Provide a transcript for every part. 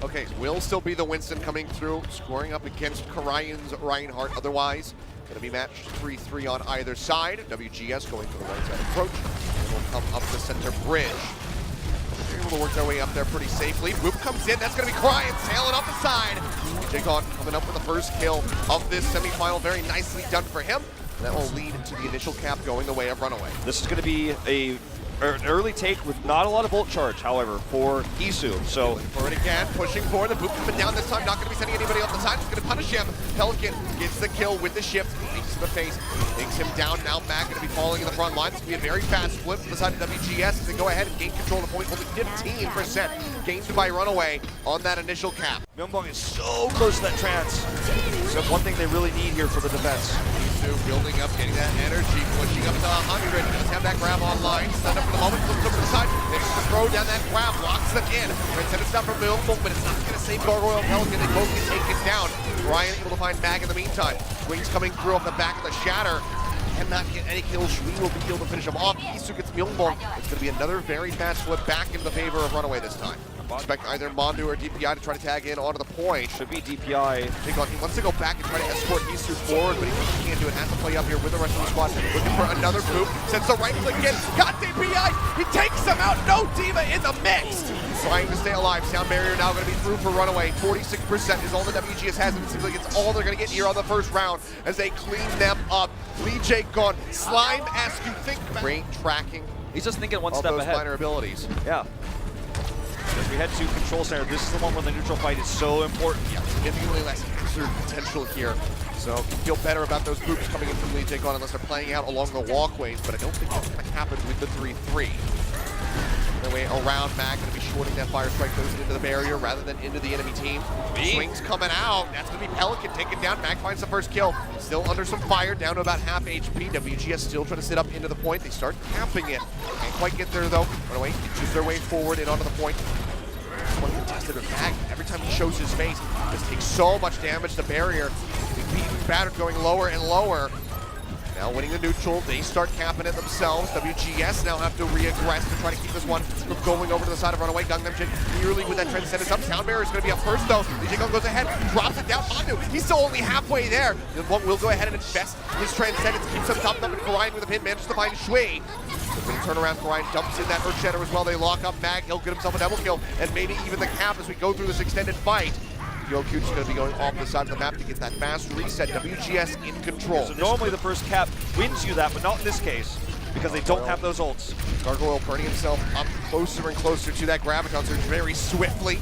Okay, will still be the Winston coming through, scoring up against Karayan's Reinhardt. Otherwise, going to be matched 3-3 on either side. WGS going for the right side approach. And will come up the center bridge. They're able to work their way up there pretty safely. Whoop comes in, that's going to be Karayan sailing off the side. Jagon coming up with the first kill of this semifinal. Very nicely done for him. That will lead to the initial cap going the way of RunAway. This is going to be an early take with not a lot of ult charge, however, for Isu. So for it again, pushing forward. The boot coming down this time. Not going to be sending anybody off the side. Just going to punish him. Pelican gets the kill with the shift. Leaps to the face. Takes him down. Now Mag going to be falling in the front line. It's going to be a very fast flip from the side of WGS as they go ahead and gain control of the point. Only 15% gained by RunAway on that initial cap. Myungbong is so close to that trance. So one thing they really need here for the defense. Isu building up, getting that energy, pushing up to 100. He does have that grab online. Stand up for the moment, flips over to the side, makes the throw down that grab, locks them in. Send it down from Myungbong, but it's not going to save Gargoyle and Pelican. They both get taken down. Ryan able to find Mag in the meantime. Wings coming through off the back of the Shatter. Cannot get any kills. Shui will be able to finish him off. Isu gets Myungbong. It's going to be another very fast flip back into the favor of RunAway this time. Expect either Mondu or DPI to try to tag in onto the point. Should be DPI. He wants to go back and try to escort Isu forward, but he can't do it. Has to play up here with the rest of the squad. Looking for another boop. Sends the right click in. Got DPI. He takes him out. No D.Va in the mix. Trying to stay alive. Sound barrier now going to be through for RunAway. 46% is all the WGS has, and it seems like it's all they're going to get here on the first round as they clean them up. Lee J gone. Slime-esque, you think. Great tracking. He's just thinking one all step those ahead. minor abilities. Yeah. As we head to control center, this is the one where the neutral fight is so important. Yeah, significantly less hazard potential here. So you feel better about those groups coming in from Lee J unless they're playing out along the walkways, but I don't think that's going to happen with the 3-3. The way around, Mag going to be shorting that fire strike, goes into the barrier rather than into the enemy team. Swings coming out. That's going to be Pelican taken down. Mag finds the first kill. Still under some fire, down to about half HP. WGS still trying to sit up into the point. They start camping it. Can't quite get there though. RunAway inches their way forward and onto the point. One contested with Mag. Every time he shows his face, he just takes so much damage. The barrier being battered, going lower and lower. Now winning the neutral, they start capping it themselves. WGS now have to re-aggress to try to keep this one from going over to the side of RunAway. Gangnam Jin nearly with that Transcendence up. Sound barrier is going to be up first though. Lee goes ahead, drops it down. Mondu, he's still only halfway there. One will go ahead and invest his Transcendence, keeps him topped up, and Karayan with a pin manages to find Shui. Going to turn around, Karayan dumps in that Earth Shatter as well. They lock up Mag, he'll get himself a double kill, and maybe even the cap as we go through this extended fight. QOQ is going to be going off the side of the map to get that fast reset. WGS in control. So normally the first cap wins you that, but not in this case, because they don't have those ults. Gargoyle burning himself up closer and closer to that Graviton surge very swiftly.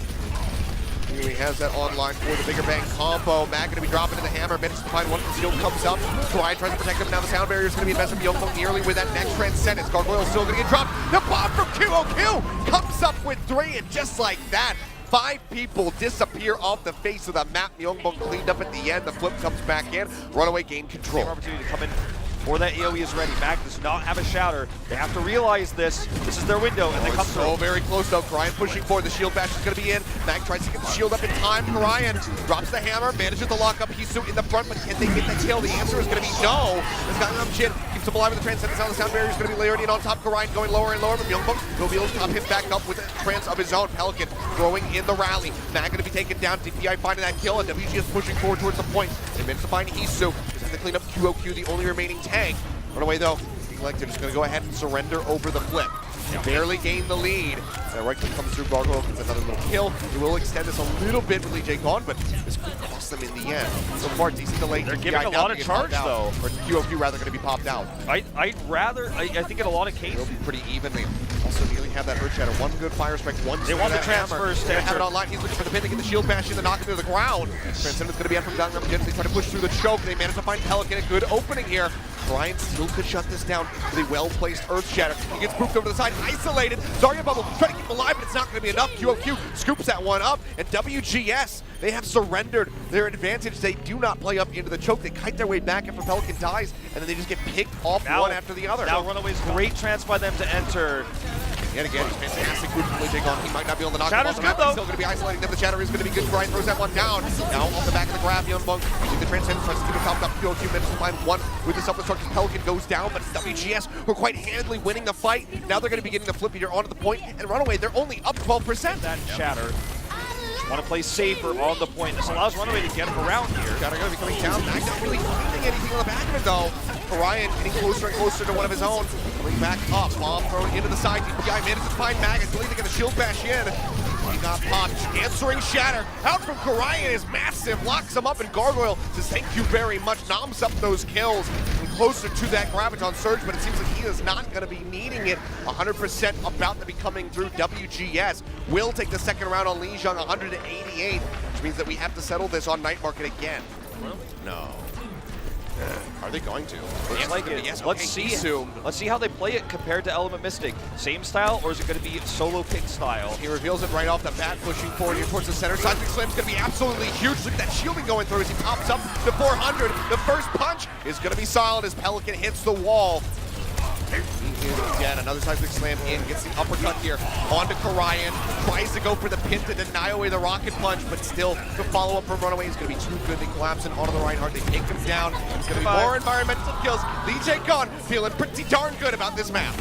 Here he has that online for the bigger bang combo. Mag going to be dropping in the hammer. Manages to find one. The shield comes up. Karayan tries to protect him. Now the sound barrier is going to be invested in Myungbong nearly with that next Transcendence. Gargoyle still going to get dropped. The bomb from QOQ comes up with 3, and just like that, 5 people disappear off the face of the map. Myungbong cleaned up at the end. The flip comes back in. RunAway gain control. Same opportunity to come in before that AoE is ready. Mag does not have a shatter. They have to realize this. This is their window, and they come through. So very close though. Karayan pushing forward. The shield bash is going to be in. Mag tries to get the shield up in time. Karayan drops the hammer, manages to lock up Isu in the front, but can they get the kill? The answer is going to be no. As Gangnam Jin keeps him alive with the Transcendence on the sound barrier is going to be layered in on top. Karayan going lower and lower, but Myungbong will be able to top him back up with a trance of his own. Pelican throwing in the rally. Mag going to be taken down. DPI finding that kill, and WGS pushing forward towards the point. They managed to find Isu. Just have to clean up QOQ, the only remaining tank. RunAway though, looking like they're just going to go ahead and surrender over the flip. Barely gain the lead. That right click comes through. Gargoyle gets another little kill. It will extend this a little bit with Lee J gone, but this could cost them in the end. So far, decent delay. They're giving a lot of charge though. Or QOQ rather going to be popped out. I think in a lot of cases it'll be pretty even. They also nearly have that Earth Shatter. One good fire strike, one. They want the transfers. They have it online. He's looking for the pin to get the shield bash in, to knock him to the ground. Transcendence going to be out from Gangnam Jin. They try to push through the choke. They manage to find Pelican. A good opening here. Brian still could shut this down with a well-placed Earth Shatter. He gets pooped over to the side, isolated. Zarya Bubble trying to keep him alive, but it's not going to be enough. QOQ scoops that one up, and WGS, they have surrendered their advantage. They do not play up into the choke. They kite their way back after Pelican dies, and then they just get picked off one after the other. Now RunAway's great chance by them to enter. Yet again, it's fantastic move from Lee J. He might not be able to knock Shatter's him off the map. good, He's still going to be isolating them. The Shatter is going to be good. Brian throws that one down. Now off the back of the grab, Myungbong using the Transcendence, tries to keep it topped up. QOQ manages to find one with the self-destruction. Pelican goes down, but it's WGS who are quite handily winning the fight. Now they're going to be getting the flip here onto the point, and RunAway, they're only up 12%. That Shatter want to play safer on the point. This allows RunAway to get him around here. Shatter gonna be coming down. Mag not really finding anything on the back of it though. Orion getting closer and closer to one of his own. Coming back up. Bomb thrown into the side. DPI manages to find Mag. I believe they're gonna shield bash in. He got popped. Answering Shatter. Out from Orion is massive. Locks him up, and Gargoyle says thank you very much. Noms up those kills. And closer to that Graviton Surge, but it seems like he is not going to be needing it. 100% about to be coming through. WGS will take the second round on Lijiang, 188, which means that we have to settle this on Night Market again. No. Are they going to? Looks like it. Yes, Let's okay, see. Let's see how they play it compared to Element Mystic. Same style, or is it going to be solo pick style? He reveals it right off the bat, pushing forward here towards the center. Seismic Slam's going to be absolutely huge. Look at that shielding going through as he pops up to 400. The first punch is going to be solid as Pelican hits the wall. He is dead. Another Seismic Slam in, gets the uppercut here onto Karayan. Tries to go for the pin to deny away the rocket punch, but still the follow-up from RunAway is going to be too good. They collapse in onto the Reinhardt. They take him down. It's going to be more environmental kills. DJ Gunn feeling pretty darn good about this map.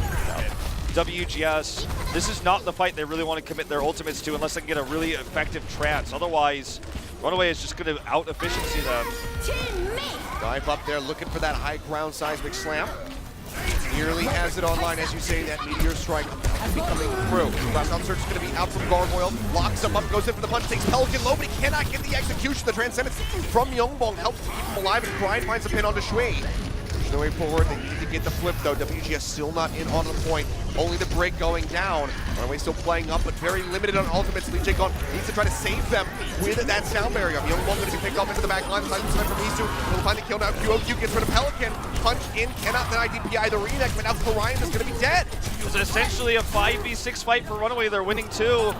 WGS, this is not the fight they really want to commit their ultimates to unless they can get a really effective trance. Otherwise, RunAway is just going to out-efficiency them. Dive up there looking for that high ground Seismic Slam. Nearly has it online, as you say, that Meteor Strike be coming through. Graviton Surge is going to be out from Gargoyle, locks him up, goes in for the punch, takes Pelican low, but he cannot get the execution. The Transcendence from Yongbong helps to keep him alive, and Brian finds a pin onto Shui. There's no way forward. They need to get the flip, though. WGS still not in on the point. Only the break going down. RunAway still playing up, but very limited on ultimates. Lee Gon needs to try to save them with that sound barrier. Yongbong going to be picked off into the back line. Time from Isu. Will find the kill now. QOQ gets rid of Pelican. Punch in, cannot deny DPI the reconnect, but now Karayan is going to be dead. It's essentially a 5v6 fight for RunAway. They're winning 2.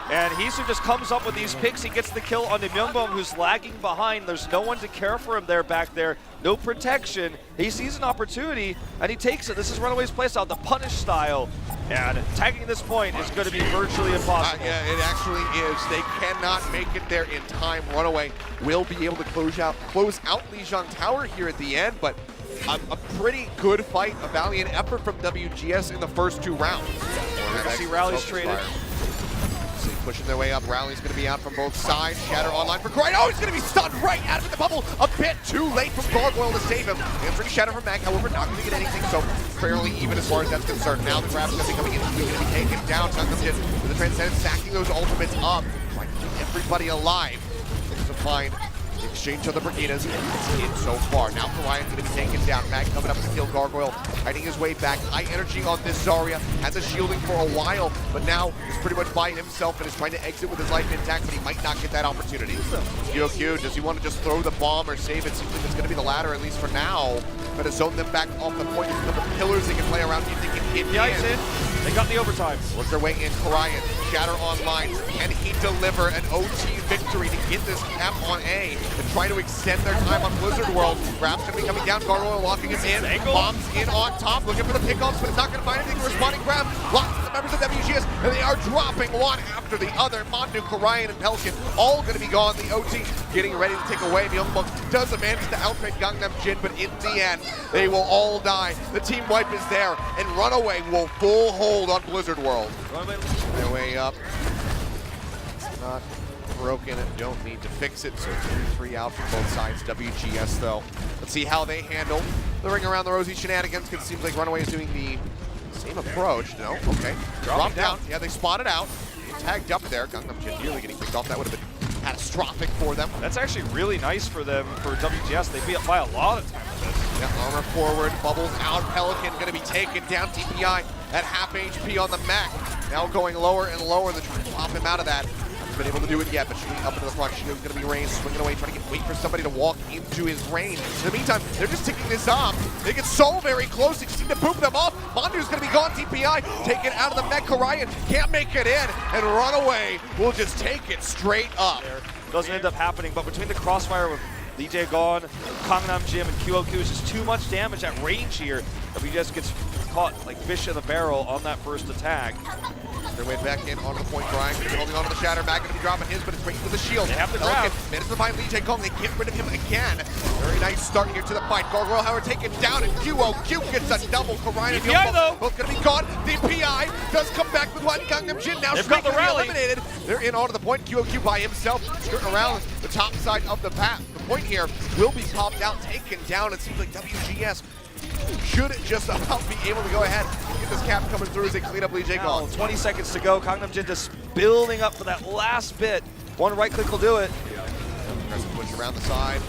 And Hisu just comes up with these picks. He gets the kill on the Myungbong, who's lagging behind. There's no one to care for him there back there. No protection. He sees an opportunity, and he takes it. This is RunAway's playstyle, the punish style. And tagging this point is going to be virtually impossible. Yeah, it actually is. They cannot make it there in time. RunAway will be able to close out Lijiang Tower here at the end, but a pretty good fight, a valiant effort from WGS in the first 2 rounds. We're going to see rallies traded. Pushing their way up. Rally's going to be out from both sides. Shatter online for Croy. Oh, he's going to be stunned right out of the bubble. A bit too late from Gargoyle to save him. Answering Shatter from Mag, however, not going to get anything, so fairly even as far as that's concerned. Now the grab's going to be coming in. He's going to be taken down. Tungus with the Transcendence stacking those ultimates up. Trying to keep everybody alive. Looks to find the exchange of the Brigidas, and it's in so far. Now Karayan's going to be taken down. Mag coming up to kill Gargoyle, hiding his way back. High energy on this Zarya. Has a shielding for a while, but now he's pretty much by himself and is trying to exit with his life intact, but he might not get that opportunity. QOQ, does he want to just throw the bomb or save it? Seems like it's going to be the latter, at least for now. Going to zone them back off the point. There's a couple pillars they can play around. You think it hit in. They got the overtime. Work their way in. Karayan, Shatter online. Can he deliver an OT victory to get this cap on A and try to extend their time on Blizzard World? Grab's going to be coming down. Gargoyle locking him in. Bombs in on top, looking for the pickoffs, but it's not going to find anything. Responding grab. Lots of the members of WGS, and they are dropping one after the other. Mondu, Karayan, and Pelican all going to be gone. The OT getting ready to take away. Myungbong does manage to outfit Gangnam Jin, but in the end, they will all die. The team wipe is there, and RunAway will full hold on Blizzard World. Their way up. It's not broken and don't need to fix it, so 3 out from both sides. WGS, though. Let's see how they handle the ring around the rosy shenanigans, because it seems like RunAway is doing the same approach. No, okay. Drop down. Yeah, they spotted out. Tagged up there. Gangnam Jin nearly getting picked off. That would have been catastrophic for them. That's actually really nice for them, for WGS. They beat up by a lot of time with this. Yeah, armor forward, bubbles out. Pelican going to be taken down. DPI at half HP on the mech. Now going lower and lower. They're trying to pop him out of that. Hasn't been able to do it yet, but Shui up into the front. Shui's going to be ranged, swinging away, trying to wait for somebody to walk into his range. In the meantime, they're just ticking this off. They get so very close, they just need to boop them off. Mondu's going to be gone. DPI taken out of the mech. Karayan can't make it in, and RunAway will just take it straight up. Doesn't end up happening, but between the crossfire with DJ gone, Gangnam Jin, and QOQ is just too much damage at range here. WGS gets caught like fish in the barrel on that first attack. Their way back in onto the point. Brian going to be holding onto the shatter. Mac going to be dropping his, but it's right into the shield. They have to grab. Manages to find Lee Jae-Kong. They get rid of him again. Very nice start here to the fight. Gargoyle, however, taken down, and QOQ gets a double. Orion and DPI, though. both going to be gone. DPI does come back with one. Gangnam Jin now They've got the rally. eliminated. They're in onto the point. QOQ by himself, skirting around the top side of the path. The point here will be popped out, taken down. It seems like WGS should just about be able to go ahead and get this cap coming through as they clean up Lee Jae-Kong. 20 seconds to go. Gangnam Jin just building up for that last bit. One right click will do it. Aggressive push around the side.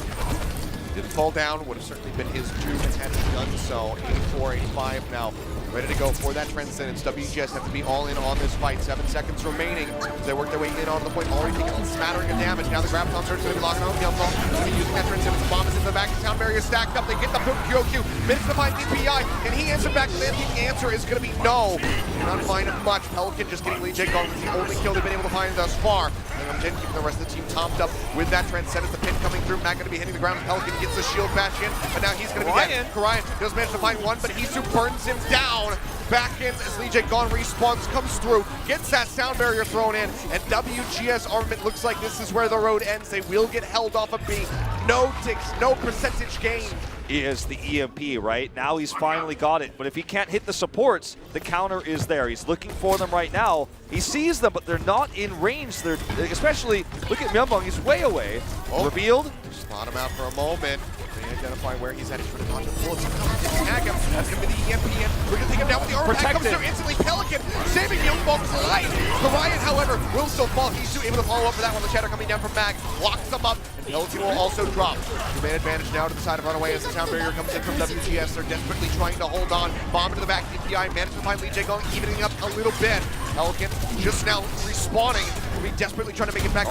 Didn't fall down. Would have certainly been his due had he done so. 84, 85 now. Ready to go for that transcendence. WGS have to be all in on this fight. 7 seconds remaining as they work their way in onto the point. Already taking a smattering of damage. Now the Graviton Surge is going to be locking on Yumzal. Going to be using that transcendence. The bomb is into the back. The sound barrier stacked up. They get the boom. QOQ minutes to find DPI. Can he answer back to them? The answer is going to be no. Not finding much. Pelican just getting Lee Jae-Kong. That's the only kill they've been able to find thus far. And Jin keeping the rest of the team topped up with that transcendence. The pin coming through. Matt going to be hitting the ground. Pelican gets the shield bash in. But now he's going to be dead. Orion does manage to find one, but Hisu burns him down. Back in as Lee Jae-Kong respawns, comes through, gets that sound barrier thrown in, and WGS Armament looks like this is where the road ends. They will get held off a B. No ticks, no percentage gain. Is the EMP, right? Now he's finally got it. But if he can't hit the supports, the counter is there. He's looking for them right now. He sees them, but they're not in range. They're especially, look at Myeonbong, he's way away. Revealed. Spot him out for a moment. They identify where he's at. He's trying to dodge the bullets. He's tag him. That's going to be the EMP. And we're going to take him down with the armor pack. Comes through instantly. Pelican saving Myeonbong's life. Orion, however, will still fall. He's able to follow up for that one. The shatter coming down from Mag. Locks him up. And Pelican will also drop. Two-man advantage now to the side of RunAway as the sound barrier comes in from WGS. They're desperately trying to hold on. Bomb into the back. DPI managed to find Lee Jae-Kong, evening up a little bit. Pelican just now respawning. Will be desperately trying to make it back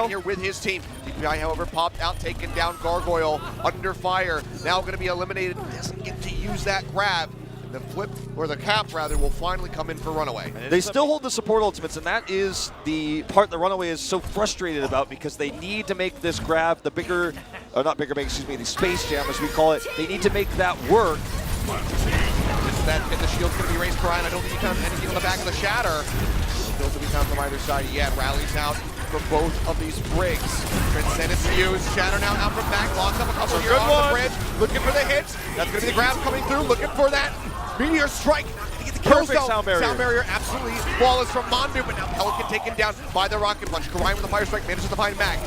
here with his team. DPI, however, popped out, taken down. Gargoyle under fire. Now going to be eliminated. Doesn't get to use that grab. The flip, or the cap rather, will finally come in for RunAway. They still hold the support ultimates, and that is the part that RunAway is so frustrated about because they need to make this grab, the bigger, or not bigger, excuse me, the space jam as we call it. They need to make that work. And the shield's going to be raised for Ryan. I don't think he found anything on the back of the shatter. Still to be found from either side yet. Rallies out for both of these brigs. Transcendence used. Shatter now out from back. Locks up a couple here on the bridge. Looking for the hits. That's going to be the grab coming through. Looking for that meteor strike. Perfect sound barrier. Sound barrier absolutely flawless from Mondu, but now Pelican taken down by the rocket punch. Karayan with the fire strike manages to find Mag.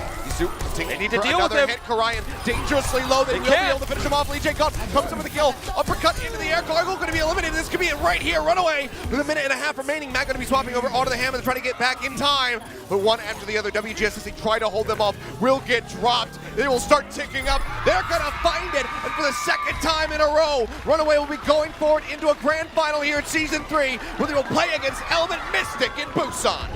They need to deal with him. Hit. Karayan dangerously low. They will be able to finish him off. Lee Jae-Kong comes in with a kill. Uppercut into the air. Gargoyle going to be eliminated. This could be it right here. RunAway with a minute and a half remaining. Mag going to be swapping over onto the hammer and trying to get back in time. But one after the other, WGS, as they try to hold them off, will get dropped. They will start ticking up. They're going to find it. And for the second time in a row, RunAway will be going forward into a grand final here at Season 3, where they will play against Element Mystic in Busan.